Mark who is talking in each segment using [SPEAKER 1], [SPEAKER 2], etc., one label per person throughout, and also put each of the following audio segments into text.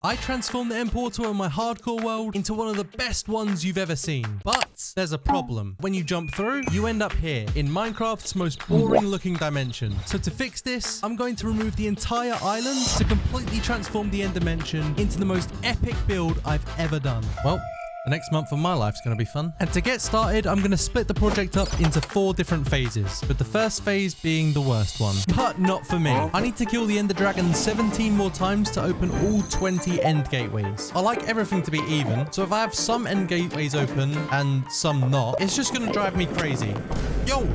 [SPEAKER 1] I transformed the end portal in my hardcore world into one of the best ones you've ever seen. But there's a problem. When you jump through, you end up here in Minecraft's most boring looking dimension. So to fix this, I'm going to remove the entire island to completely transform the end dimension into the most epic build I've ever done. Well, the next month of my life is going to be fun. And to get started, I'm going to split the project up into 4 different phases, with the first phase being the worst one. But not for me. I need to kill the Ender Dragon 17 more times to open all 20 end gateways. I like everything to be even, so if I have some end gateways open and some not, it's just going to drive me crazy. Yo!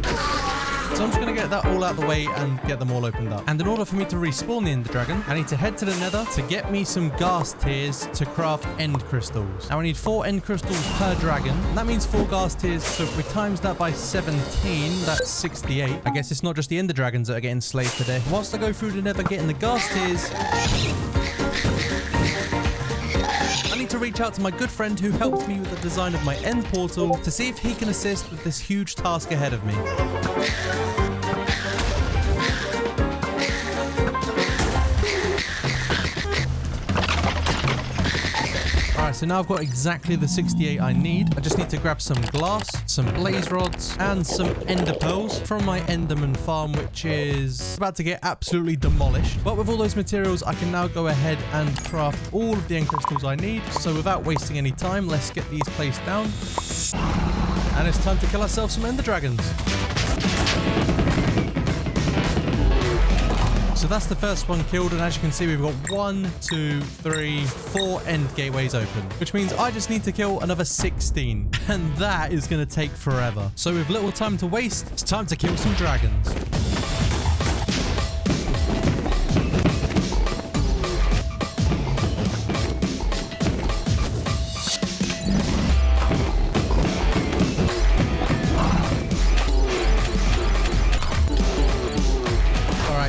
[SPEAKER 1] So I'm just going to get that all out the way and get them all opened up. And in order for me to respawn the Ender Dragon, I need to head to the Nether to get me some ghast tears to craft end crystals. Now I need 4 end crystals per dragon. That means 4 ghast tears. So if we times that by 17, that's 68. I guess it's not just the Ender Dragons that are getting slayed today. Whilst I go through the Nether getting the ghast tears, I need to reach out to my good friend who helped me with the design of my end portal to see if he can assist with this huge task ahead of me. Alright, so now I've got exactly the 68 I need. I just need to grab some glass, some blaze rods, and some ender pearls from my enderman farm, which is about to get absolutely demolished. But with all those materials, I can now go ahead and craft all of the end crystals I need. So without wasting any time, let's get these placed down. And it's time to kill ourselves some ender dragons. So that's the first one killed, and as you can see, we've got 1, 2, 3, 4 end gateways open, which means I just need to kill another 16, and that is going to take forever. So with little time to waste, it's time to kill some dragons.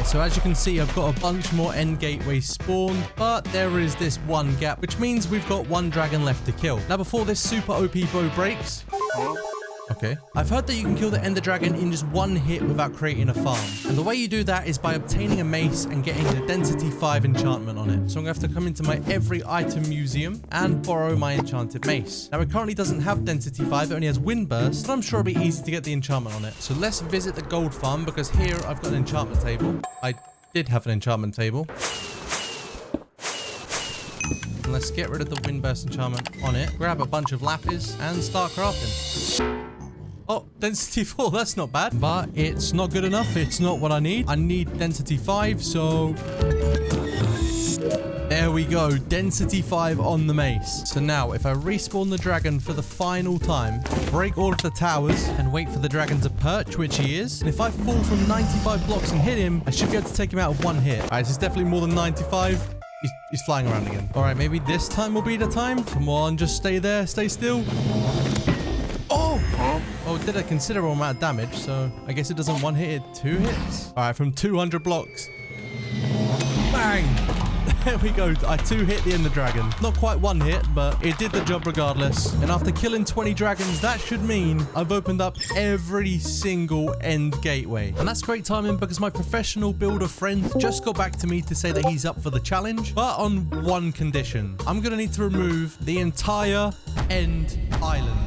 [SPEAKER 1] So as you can see, I've got a bunch more end gateways spawned, but there is this one gap, which means we've got 1 dragon left to kill. Now, before this super OP bow breaks... Okay. I've heard that you can kill the Ender Dragon in just 1 hit without creating a farm. And the way you do that is by obtaining a mace and getting the Density 5 enchantment on it. So I'm going to have to come into my every item museum and borrow my enchanted mace. Now it currently doesn't have Density 5, it only has Wind Burst, but I'm sure it'll be easy to get the enchantment on it. So let's visit the gold farm, because here I've got an enchantment table. I did have an enchantment table. And let's get rid of the Wind Burst enchantment on it. Grab a bunch of lapis and start crafting. Oh, density 4, that's not bad, but it's not good enough. It's not what I need. I need density 5, so there we go. Density 5 on the mace. So now if I respawn the dragon for the final time, break all of the towers and wait for the dragon to perch, which he is. And if I fall from 95 blocks and hit him, I should be able to take him out of 1 hit. All right, this is definitely more than 95. He's flying around again. All right, maybe this time will be the time. Come on, just stay there. Stay still. Oh, it did a considerable amount of damage, so I guess it doesn't 1 hit it, 2 hits. All right, from 200 blocks. Bang! There we go. I 2 hit the Ender Dragon. Not quite 1 hit, but it did the job regardless. And after killing 20 dragons, that should mean I've opened up every single end gateway. And that's great timing, because my professional builder friend just got back to me to say that he's up for the challenge, but on 1 condition. I'm going to need to remove the entire end island.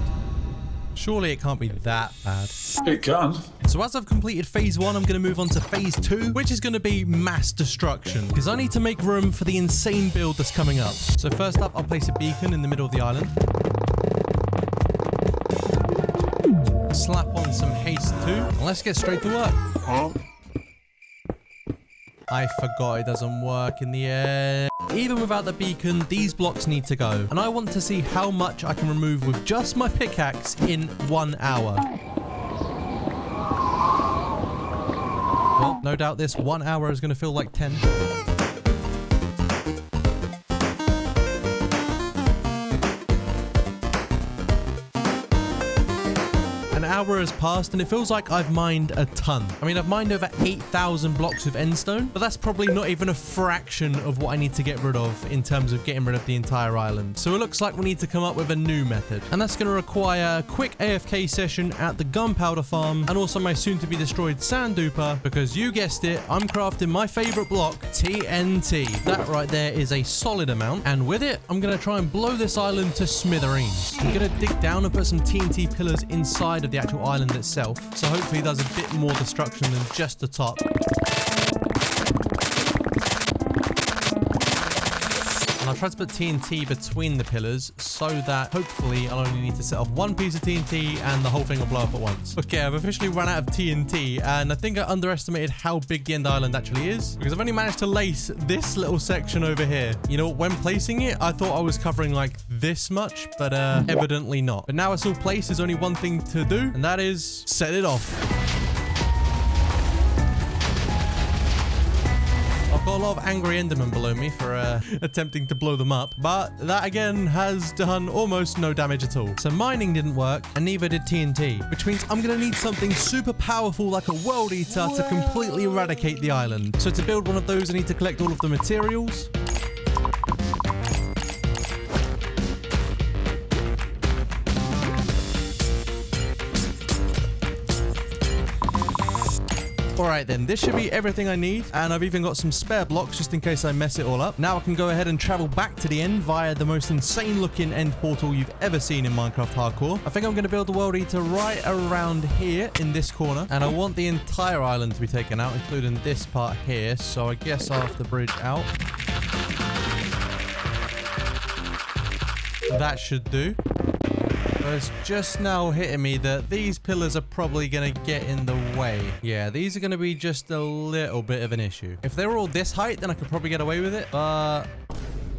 [SPEAKER 1] Surely it can't be that bad.
[SPEAKER 2] It can.
[SPEAKER 1] So as I've completed phase 1, I'm going to move on to phase 2, which is going to be mass destruction, because I need to make room for the insane build that's coming up. So first up, I'll place a beacon in the middle of the island. Slap on some haste too. And let's get straight to work.
[SPEAKER 2] Huh?
[SPEAKER 1] I forgot it doesn't work in the air. Even without the beacon, these blocks need to go. And I want to see how much I can remove with just my pickaxe in 1 hour. Well, no doubt this 1 hour is going to feel like 10. And hour has passed and it feels like I've mined a ton. I mean, I've mined over 8,000 blocks of endstone, but that's probably not even a fraction of what I need to get rid of in terms of getting rid of the entire island. So it looks like we need to come up with a new method, and that's going to require a quick AFK session at the gunpowder farm and also my soon to be destroyed sand duper, because you guessed it, I'm crafting my favorite block, TNT. That right there is a solid amount, and with it, I'm going to try and blow this island to smithereens. I'm going to dig down and put some TNT pillars inside of the actual island itself, so hopefully it does a bit more destruction than just the top. I'll try to put TNT between the pillars so that hopefully I'll only need to set off one piece of TNT and the whole thing will blow up at once. Okay, I've officially run out of TNT, and I think I underestimated how big the end island actually is, because I've only managed to lace this little section over here. You know, when placing it, I thought I was covering like this much, but evidently not. But now it's all placed, there's only one thing to do, and that is set it off. I've got a lot of angry endermen below me for attempting to blow them up, but that again has done almost no damage at all. So mining didn't work, and neither did TNT, which means I'm going to need something super powerful like a world eater to completely eradicate the island. So to build one of those, I need to collect all of the materials. Alright then, this should be everything I need, and I've even got some spare blocks just in case I mess it all up. Now I can go ahead and travel back to the end via the most insane looking end portal you've ever seen in Minecraft Hardcore. I think I'm going to build the world eater right around here in this corner, and I want the entire island to be taken out, including this part here, so I guess I'll have to bridge out. That should do. But it's just now hitting me that these pillars are probably going to get in the way. Yeah, these are going to be just a little bit of an issue. If they were all this height, then I could probably get away with it. But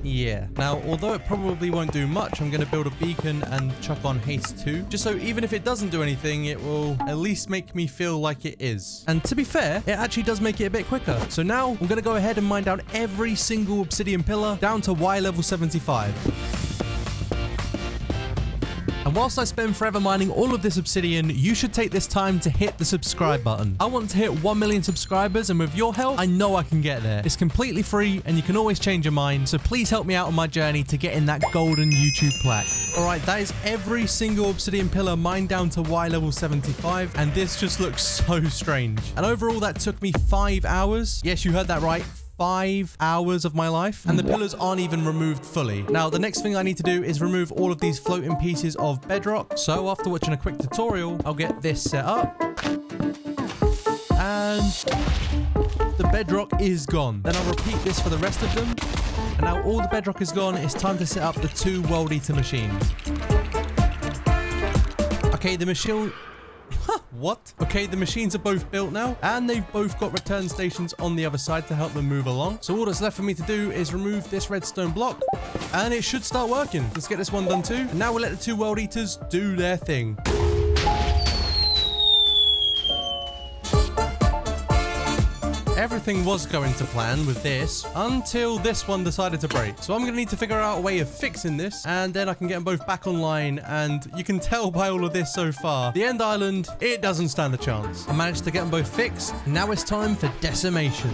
[SPEAKER 1] yeah. Now, although it probably won't do much, I'm going to build a beacon and chuck on haste 2. Just so even if it doesn't do anything, it will at least make me feel like it is. And to be fair, it actually does make it a bit quicker. So now I'm going to go ahead and mine down every single obsidian pillar down to Y level 75. And whilst I spend forever mining all of this obsidian, you should take this time to hit the subscribe button. I want to hit 1 million subscribers, and with your help, I know I can get there. It's completely free, and you can always change your mind, so please help me out on my journey to getting that golden YouTube plaque. Alright, that is every single obsidian pillar mined down to Y level 75, and this just looks so strange. And overall, that took me 5 hours. Yes, you heard that right. 5 hours of my life, and the pillars aren't even removed fully. Now, the next thing I need to do is remove all of these floating pieces of bedrock. So after watching a quick tutorial, I'll get this set up. And the bedrock is gone. Then I'll repeat this for the rest of them. And now all the bedrock is gone, it's time to set up the 2 world eater machines. Okay, the machine... What? Okay, the machines are both built now, and they've both got return stations on the other side to help them move along. So all that's left for me to do is remove this redstone block, and it should start working. Let's get this one done too. And now we'll let the 2 world eaters do their thing. Everything was going to plan with this until this one decided to break. So I'm going to need to figure out a way of fixing this, and then I can get them both back online. And you can tell by all of this so far, the end island, it doesn't stand a chance. I managed to get them both fixed. Now it's time for decimation.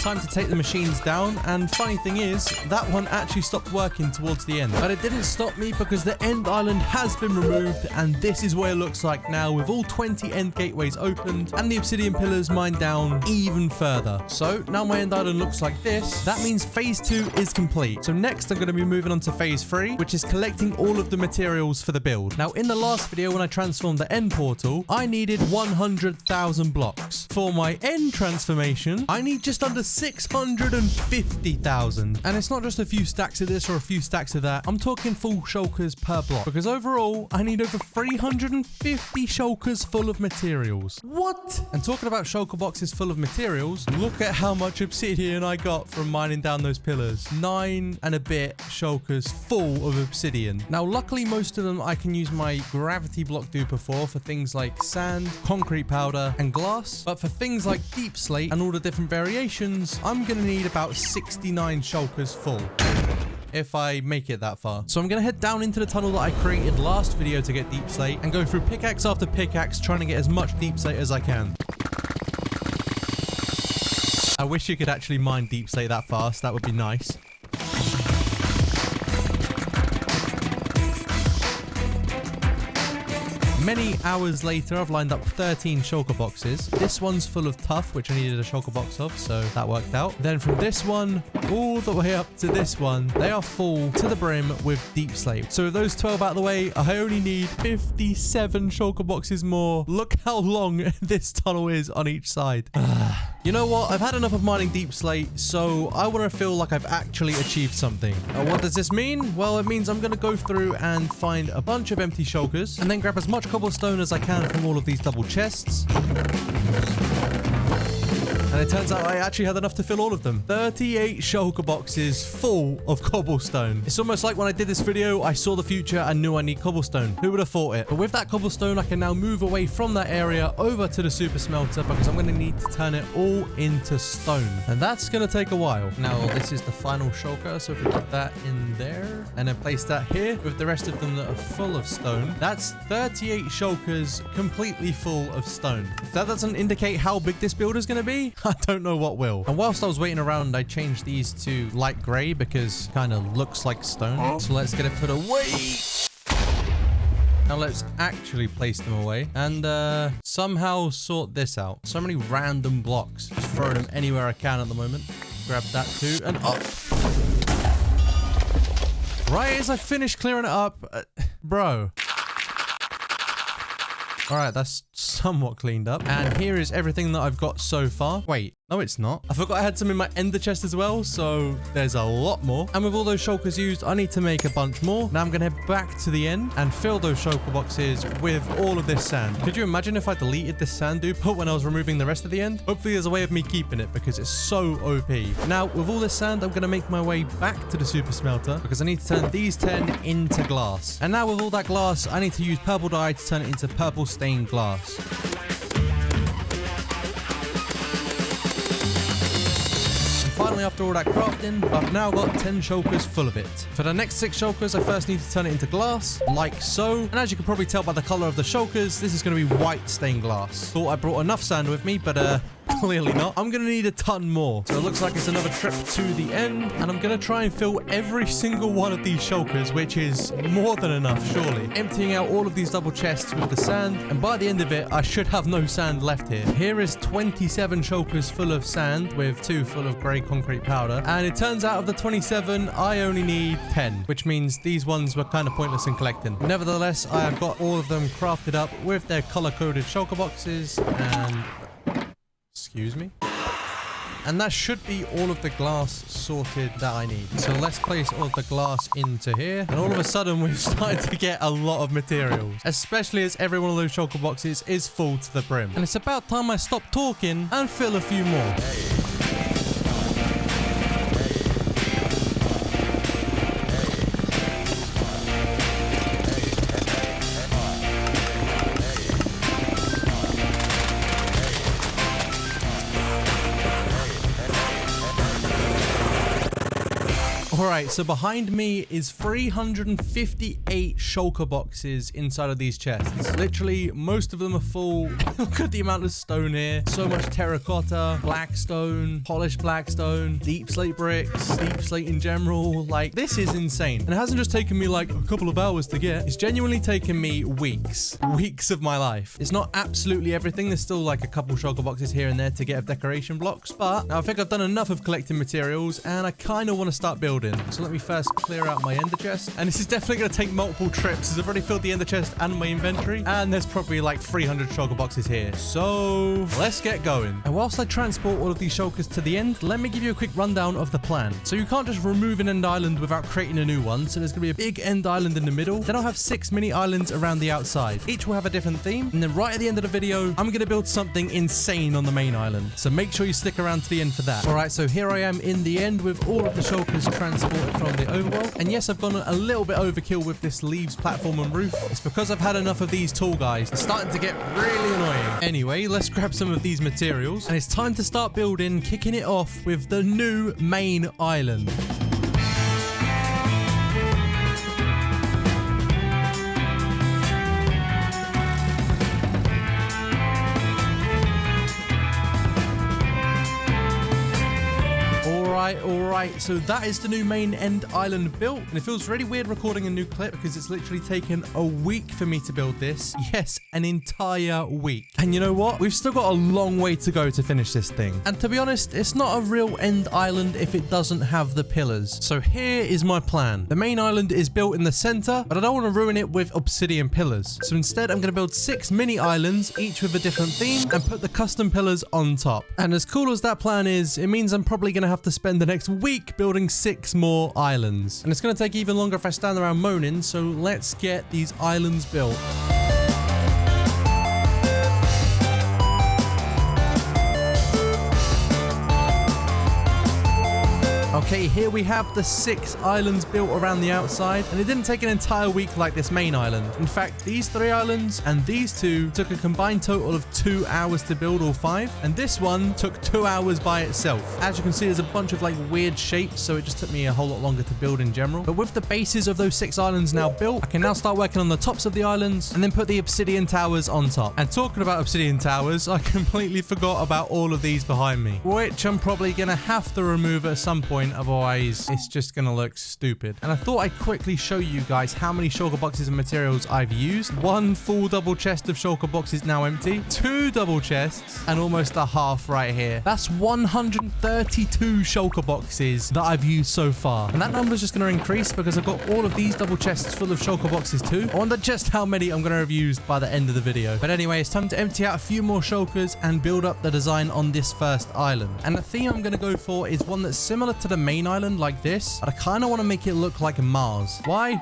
[SPEAKER 1] Time to take the machines down, and funny thing is, that one actually stopped working towards the end. But it didn't stop me, because the end island has been removed, and this is what it looks like now with all 20 end gateways opened and the obsidian pillars mined down even further. So now my end island looks like this. That means phase 2 is complete. So next I'm going to be moving on to phase 3, which is collecting all of the materials for the build. Now in the last video when I transformed the end portal, I needed 100,000 blocks. For my end transformation, I need just under 650,000. And it's not just a few stacks of this or a few stacks of that. I'm talking full shulkers per block, because overall I need over 350 shulkers full of materials. What? And talking about shulker boxes full of materials, look at how much obsidian I got from mining down those pillars. 9 and a bit shulkers full of obsidian. Now luckily most of them I can use my gravity block duper for things like sand, concrete powder and glass. But for things like deep slate and all the different variations, I'm going to need about 69 shulkers full if I make it that far. So I'm going to head down into the tunnel that I created last video to get deep slate and go through pickaxe after pickaxe trying to get as much deep slate as I can. I wish you could actually mine deep slate that fast. That would be nice. Many hours later, I've lined up 13 shulker boxes. This one's full of tuff, which I needed a shulker box of, so that worked out. Then from this one, all the way up to this one, they are full to the brim with deep slate. So with those 12 out of the way, I only need 57 shulker boxes more. Look how long this tunnel is on each side. You know what? I've had enough of mining deep slate, so I want to feel like I've actually achieved something. What does this mean? Well, it means I'm going to go through and find a bunch of empty shulkers and then grab as much cobblestone as I can from all of these double chests. And it turns out I actually had enough to fill all of them. 38 shulker boxes full of cobblestone. It's almost like when I did this video, I saw the future and knew I need cobblestone. Who would have thought it? But with that cobblestone, I can now move away from that area over to the super smelter because I'm going to need to turn it all into stone. And that's going to take a while. Now, this is the final shulker. So if we put that in there and then place that here with the rest of them that are full of stone, that's 38 shulkers completely full of stone. If that doesn't indicate how big this build is going to be, I don't know what will. And whilst I was waiting around, I changed these to light gray because it kind of looks like stone. So let's get it put away. Now let's actually place them away and somehow sort this out. So many random blocks. Just throwing them anywhere I can at the moment. Grab that too and up. Right as I finish clearing it up, bro. All right, that's somewhat cleaned up. And here is everything that I've got so far. Wait, no, it's not. I forgot I had some in my ender chest as well, so there's a lot more. And with all those shulkers used, I need to make a bunch more. Now I'm going to head back to the end and fill those shulker boxes with all of this sand. Could you imagine if I deleted this sand dupe when I was removing the rest of the end? Hopefully there's a way of me keeping it because it's so OP. Now, with all this sand, I'm going to make my way back to the super smelter because I need to turn these 10 into glass. And now with all that glass, I need to use purple dye to turn it into purple stained glass. Finally, after all that crafting, I've now got 10 shulkers full of it. For the next 6 shulkers, I first need to turn it into glass, like so. And as you can probably tell by the color of the shulkers, this is going to be white stained glass. Thought I brought enough sand with me, but clearly not. I'm going to need a ton more. So it looks like it's another trip to the end. And I'm going to try and fill every single one of these shulkers, which is more than enough, surely. Emptying out all of these double chests with the sand. And by the end of it, I should have no sand left here. Here is 27 shulkers full of sand with 2 full of grey concrete powder. And it turns out of the 27, I only need 10, which means these ones were kind of pointless in collecting. Nevertheless, I have got all of them crafted up with their color-coded shulker boxes and... Excuse me. And that should be all of the glass sorted that I need. So let's place all of the glass into here. And all of a sudden, we've started to get a lot of materials. Especially as every one of those shulker boxes is full to the brim. And it's about time I stop talking and fill a few more. Alright, so behind me is 358 shulker boxes inside of these chests. Literally, most of them are full. Look at the amount of stone here. So much terracotta, blackstone, polished blackstone, deep slate bricks, deep slate in general. Like, this is insane. And it hasn't just taken me like a couple of hours to get. It's genuinely taken me weeks. Weeks of my life. It's not absolutely everything. There's still like a couple shulker boxes here and there to get of decoration blocks. But now I think I've done enough of collecting materials and I kind of want to start building. So let me first clear out my ender chest. And this is definitely going to take multiple trips as I've already filled the ender chest and my inventory. And there's probably like 300 shulker boxes here. So let's get going. And whilst I transport all of these shulkers to the end, let me give you a quick rundown of the plan. So you can't just remove an end island without creating a new one. So there's going to be a big end island in the middle. Then I'll have 6 mini islands around the outside. Each will have a different theme. And then right at the end of the video, I'm going to build something insane on the main island. So make sure you stick around to the end for that. All right, so here I am in the end with all of the shulkers transported transport it from the overworld. And yes, I've gone a little bit overkill with this leaves platform and roof. It's because I've had enough of these tall guys. They're starting to get really annoying. Anyway, let's grab some of these materials. And it's time to start building, kicking it off with the new main island. Alright, so that is the new main end island built, and it feels really weird recording a new clip because it's literally taken a week for me to build this. Yes, an entire week. And you know what? We've still got a long way to go to finish this thing. And to be honest, it's not a real end island if it doesn't have the pillars. So here is my plan. The main island is built in the center, but I don't want to ruin it with obsidian pillars. So instead, I'm going to build 6 mini islands, each with a different theme, and put the custom pillars on top. And as cool as that plan is, it means I'm probably going to have to spend the next week building 6 more islands. And it's going to take even longer if I stand around moaning, so let's get these islands built. Okay, here we have the 6 islands built around the outside, and it didn't take an entire week like this main island. In fact, these 3 islands and these 2 took a combined total of 2 hours to build all 5, and this one took 2 hours by itself. As you can see, there's a bunch of like weird shapes, so it just took me a whole lot longer to build in general. But with the bases of those 6 islands now built, I can now start working on the tops of the islands and then put the obsidian towers on top. And talking about obsidian towers, I completely forgot about all of these behind me, which I'm probably gonna have to remove at some point. Otherwise, it's just gonna look stupid. And I thought I'd quickly show you guys how many shulker boxes and materials I've used. 1 full double chest of shulker boxes now empty, 2 double chests, and almost a half right here. That's 132 shulker boxes that I've used so far. And that number's just gonna increase because I've got all of these double chests full of shulker boxes too. I wonder just how many I'm gonna have used by the end of the video. But anyway, it's time to empty out a few more shulkers and build up the design on this first island. And the theme I'm gonna go for is one that's similar to the main island like this, but I kind of want to make it look like Mars. Why?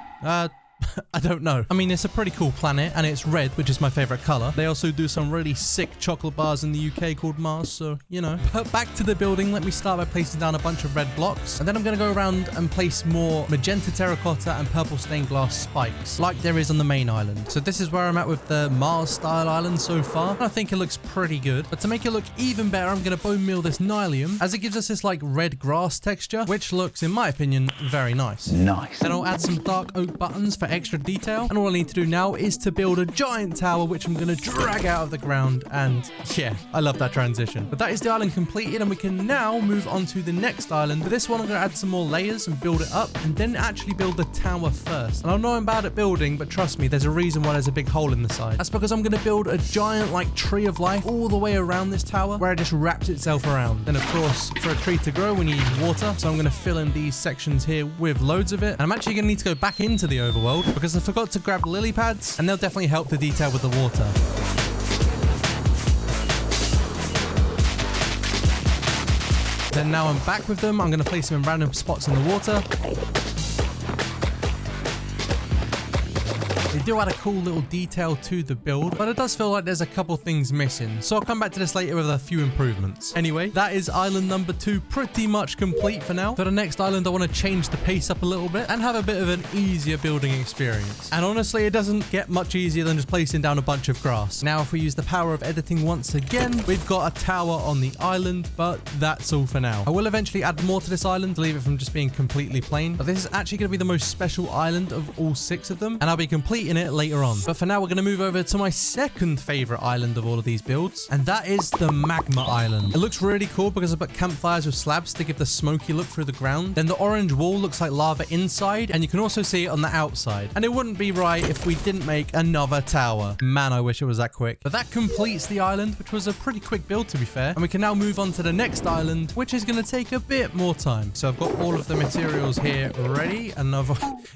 [SPEAKER 1] I don't know. I mean, it's a pretty cool planet, and it's red, which is my favorite color. They also do some really sick chocolate bars in the UK called Mars, so, you know. But back to the building, let me start by placing down a bunch of red blocks, and then I'm going to go around and place more magenta terracotta and purple stained glass spikes, like there is on the main island. So this is where I'm at with the Mars-style island so far, and I think it looks pretty good. But to make it look even better, I'm going to bone meal this nylium, as it gives us this, like, red grass texture, which looks, in my opinion, very nice. Nice. Then I'll add some dark oak buttons for extra detail, and all I need to do now is to build a giant tower which I'm going to drag out of the ground, and yeah, I love that transition. But that is the island completed, and we can now move on to the next island. For this one, I'm going to add some more layers and build it up, and then actually build the tower first. And I know I'm bad at building, but trust me, there's a reason why there's a big hole in the side. That's because I'm going to build a giant like tree of life all the way around this tower, where it just wraps itself around. Then of course, for a tree to grow, we need water, so I'm going to fill in these sections here with loads of it. And I'm actually going to need to go back into the overworld because I forgot to grab lily pads, and they'll definitely help the detail with the water. Then now I'm back with them. I'm going to place them in random spots in the water. They do add a cool little detail to the build, but it does feel like there's a couple things missing. So I'll come back to this later with a few improvements. Anyway, that is island number 2 pretty much complete for now. For the next island, I want to change the pace up a little bit and have a bit of an easier building experience. And honestly, it doesn't get much easier than just placing down a bunch of grass. Now, if we use the power of editing once again, we've got a tower on the island, but that's all for now. I will eventually add more to this island to leave it from just being completely plain, but this is actually going to be the most special island of all 6 of them, and I'll be completing it later on. But for now, we're going to move over to my second favorite island of all of these builds, and that is the magma island. It looks really cool because I've got campfires with slabs to give the smoky look through the ground. Then the orange wall looks like lava inside, and you can also see it on the outside. And it wouldn't be right if we didn't make another tower. Man, I wish it was that quick. But that completes the island, which was a pretty quick build to be fair. And we can now move on to the next island, which is going to take a bit more time. So I've got all of the materials here ready, and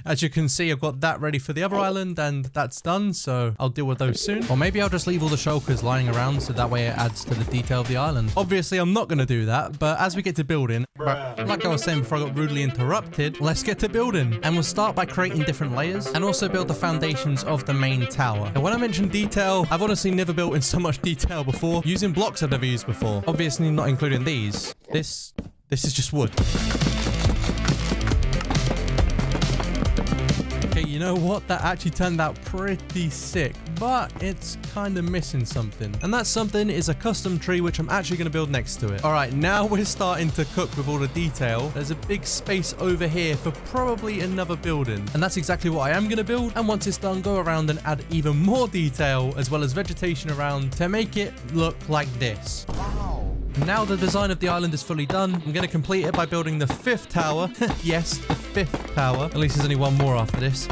[SPEAKER 1] as you can see, I've got that ready for the other island, and that's done, so I'll deal with those soon. Or maybe I'll just leave all the shulkers lying around so that way it adds to the detail of the island. Obviously, I'm not going to do that, but as we get to building, like I was saying before I got rudely interrupted, let's get to building. And we'll start by creating different layers and also build the foundations of the main tower. And when I mention detail, I've honestly never built in so much detail before, using blocks I've never used before. Obviously not including these. This is just wood. know what? That actually turned out pretty sick, but it's kind of missing something. And that something is a custom tree, which I'm actually going to build next to it. All right, now we're starting to cook with all the detail. There's a big space over here for probably another building. And that's exactly what I am going to build. And once it's done, go around and add even more detail as well as vegetation around to make it look like this. Now the design of the island is fully done. I'm going to complete it by building the 5th tower. Yes, the 5th tower. At least there's only one more after this.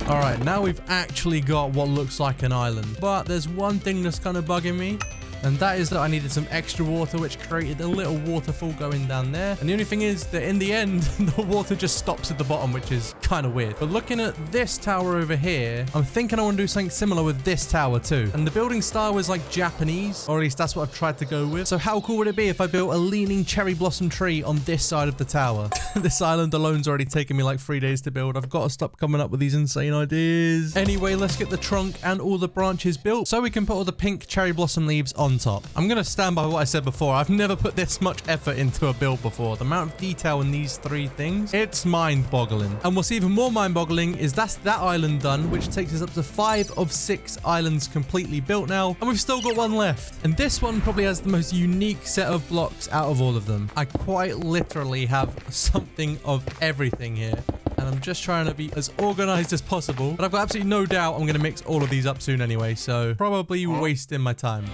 [SPEAKER 1] All right, now we've actually got what looks like an island. But there's one thing that's kind of bugging me. And that is that I needed some extra water, which created a little waterfall going down there. And the only thing is that in the end, the water just stops at the bottom, which is kind of weird. But looking at this tower over here, I'm thinking I want to do something similar with this tower too. And the building style is like Japanese, or at least that's what I've tried to go with. So how cool would it be if I built a leaning cherry blossom tree on this side of the tower? This island alone's already taken me like 3 days to build. I've got to stop coming up with these insane ideas. Anyway, let's get the trunk and all the branches built so we can put all the pink cherry blossom leaves on top. I'm going to stand by what I said before. I've never put this much effort into a build before. The amount of detail in these 3 things, it's mind-boggling. And what's even more mind-boggling is that's that island done, which takes us up to 5 of 6 islands completely built now. And we've still got one left. And this one probably has the most unique set of blocks out of all of them. I quite literally have something of everything here. And I'm just trying to be as organized as possible. But I've got absolutely no doubt I'm going to mix all of these up soon anyway. So probably wasting my time.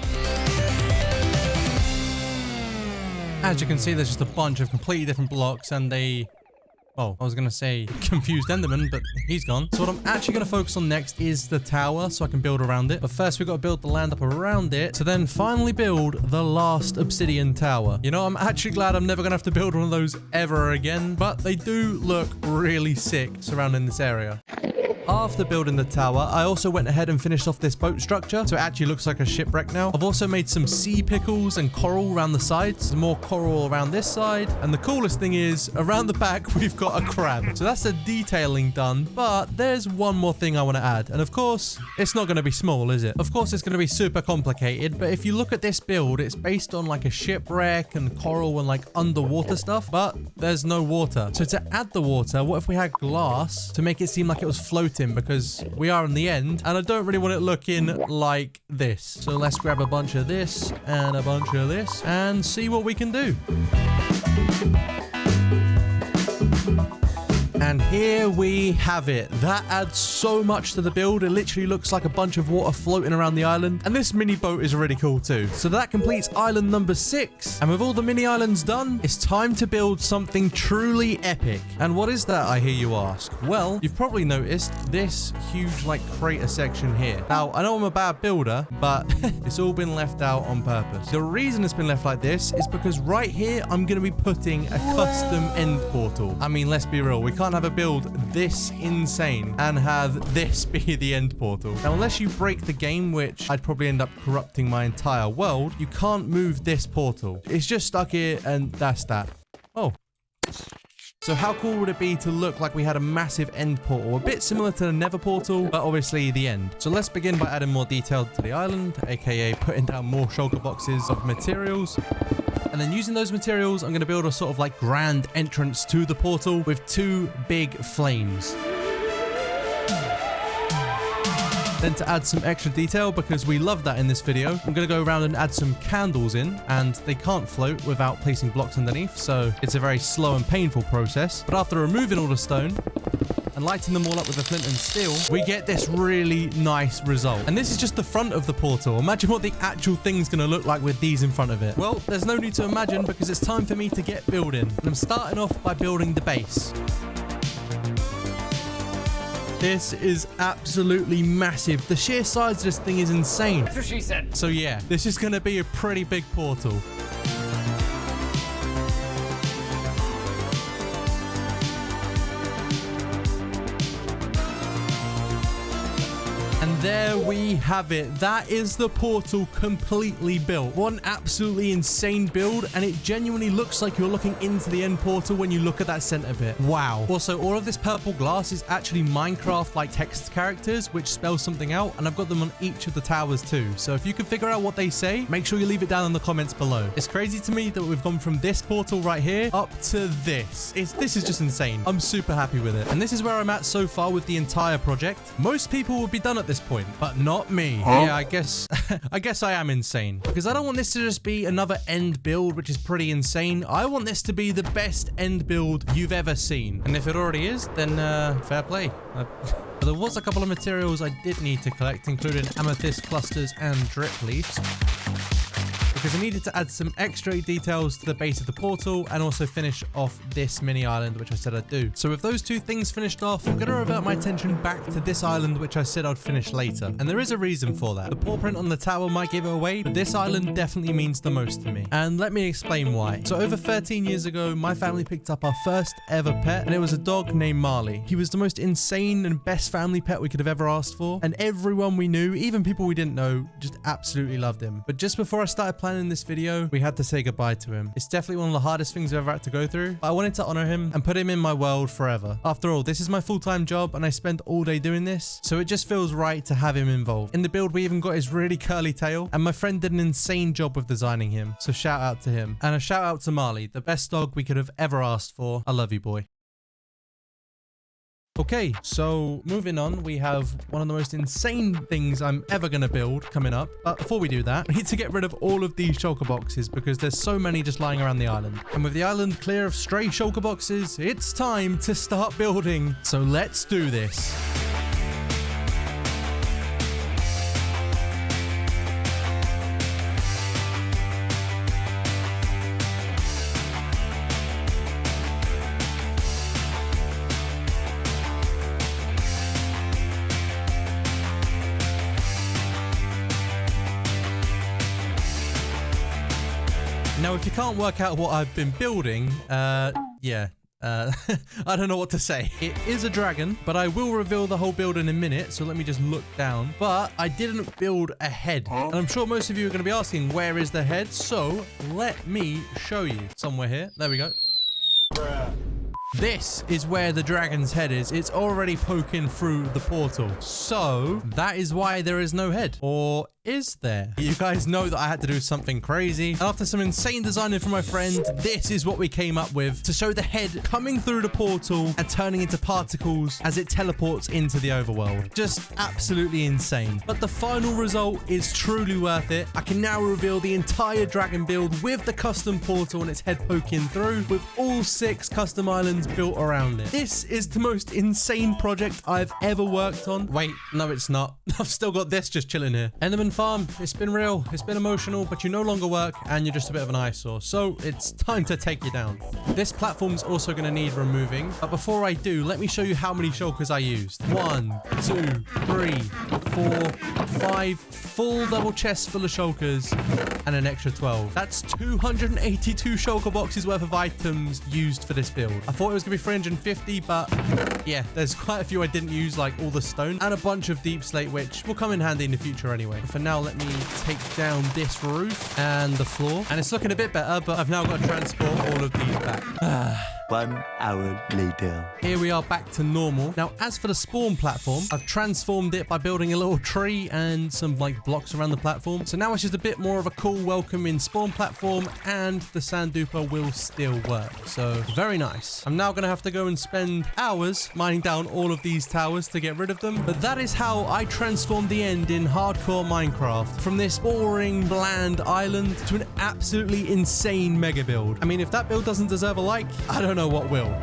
[SPEAKER 1] As you can see, there's just a bunch of completely different blocks and they... Oh, I was going to say confused Enderman, but he's gone. So what I'm actually going to focus on next is the tower so I can build around it. But first, we've got to build the land up around it to then finally build the last obsidian tower. You know, I'm actually glad I'm never going to have to build one of those ever again, but they do look really sick surrounding this area. After building the tower, I also went ahead and finished off this boat structure, so it actually looks like a shipwreck now. I've also made some sea pickles and coral around the sides, some more coral around this side, and the coolest thing is, around the back, we've got a crab. So that's the detailing done, but there's one more thing I want to add, and of course, it's not going to be small, is it? Of course, it's going to be super complicated, but if you look at this build, it's based on like a shipwreck and coral and like underwater stuff, but there's no water. So to add the water, what if we had glass to make it seem like it was floating? Because we are in the end and I don't really want it looking like this. So let's grab a bunch of this and a bunch of this and see what we can do. And here we have it. That adds so much to the build. It literally looks like a bunch of water floating around the island. And this mini boat is really cool too. So that completes island number 6. And with all the mini islands done, it's time to build something truly epic. And what is that, I hear you ask? Well, you've probably noticed this huge like crater section here. Now, I know I'm a bad builder, but it's all been left out on purpose. The reason it's been left like this is because right here, I'm going to be putting a custom end portal. I mean, let's be real. We can't have a build this insane and have this be the end portal. Now, unless you break the game, which I'd probably end up corrupting my entire world, you can't move this portal. It's just stuck here and that's that. Oh. So how cool would it be to look like we had a massive end portal, a bit similar to the Nether portal, but obviously the end. So let's begin by adding more detail to the island, aka putting down more shulker boxes of materials. And then using those materials, I'm going to build a sort of like grand entrance to the portal with 2 big flames. Then to add some extra detail, because we love that in this video, I'm going to go around and add some candles in, and they can't float without placing blocks underneath, so it's a very slow and painful process. But after removing all the stone and lighting them all up with the flint and steel, we get this really nice result. And this is just the front of the portal. Imagine what the actual thing's going to look like with these in front of it. Well, there's no need to imagine because it's time for me to get building. And I'm starting off by building the base. This is absolutely massive. The sheer size of this thing is insane.
[SPEAKER 2] That's what she said.
[SPEAKER 1] So yeah, this is going to be a pretty big portal. And there we have it. That is the portal completely built. What an absolutely insane build, and it genuinely looks like you're looking into the end portal when you look at that center bit. Wow. Also, all of this purple glass is actually Minecraft-like text characters, which spell something out, and I've got them on each of the towers too. So if you can figure out what they say, make sure you leave it down in the comments below. It's crazy to me that we've gone from this portal right here up to this. This is just insane. I'm super happy with it. And this is where I'm at so far with the entire project. Most people would be done at this point, but not me. Yeah, I guess I am insane, because I don't want this to just be another end build, which is pretty insane. I want this to be the best end build you've ever seen. And if it already is, then fair play. There was a couple of materials I did need to collect, including amethyst clusters and drip leaves, because I needed to add some extra details to the base of the portal and also finish off this mini island, which I said I'd do. So with those two things finished off, I'm going to revert my attention back to this island, which I said I'd finish later. And there is a reason for that. The paw print on the tower might give it away, but this island definitely means the most to me. And let me explain why. So over 13 years ago, my family picked up our first ever pet, and it was a dog named Marley. He was the most insane and best family pet we could have ever asked for. And everyone we knew, even people we didn't know, just absolutely loved him. But just before I started planning this video, we had to say goodbye to him. It's definitely one of the hardest things I've ever had to go through, but I wanted to honor him and put him in my world forever. After all, this is my full-time job and I spend all day doing this, so it just feels right to have him involved. In the build, we even got his really curly tail, and my friend did an insane job with designing him, so shout out to him. And a shout out to Marley, the best dog we could have ever asked for. I love you, boy. Okay, so moving on, we have one of the most insane things I'm ever going to build coming up. But before we do that, we need to get rid of all of these shulker boxes because there's so many just lying around the island. And with the island clear of stray shulker boxes, it's time to start building. So let's do this. Now, if you can't work out what I've been building, I don't know what to say. It is a dragon, but I will reveal the whole build in a minute, so let me just look down. But I didn't build a head. And I'm sure most of you are going to be asking, where is the head? So let me show you. Somewhere here. There we go. This is where the dragon's head is. It's already poking through the portal. So that is why there is no head. Or is there? You guys know that I had to do something crazy. And after some insane designing from my friend, this is what we came up with to show the head coming through the portal and turning into particles as it teleports into the overworld. Just absolutely insane. But the final result is truly worth it. I can now reveal the entire dragon build with the custom portal and its head poking through, with all 6 custom islands built around it. This is the most insane project I've ever worked on. Wait, no, it's not. I've still got this just chilling here. Enderman Farm, it's been real, it's been emotional, but you no longer work and you're just a bit of an eyesore. So it's time to take you down. This platform's also going to need removing. But before I do, let me show you how many shulkers I used. 1, 2, 3, 4, 5 full double chests full of shulkers and an extra 12. That's 282 shulker boxes worth of items used for this build. I thought it was going to be 350, but yeah, there's quite a few I didn't use, like all the stone and a bunch of deep slate, which will come in handy in the future anyway. But for now, let me take down this roof and the floor. And it's looking a bit better, but I've now got to transport all of these back.
[SPEAKER 2] 1 hour later.
[SPEAKER 1] Here we are back to normal. Now, as for the spawn platform, I've transformed it by building a little tree and some like blocks around the platform. So now it's just a bit more of a cool welcoming spawn platform, and the sand duper will still work. So very nice. I'm now going to have to go and spend hours mining down all of these towers to get rid of them. But that is how I transformed the end in hardcore Minecraft, from this boring, bland island to an absolutely insane mega build. I mean, if that build doesn't deserve a like, I don't know what will.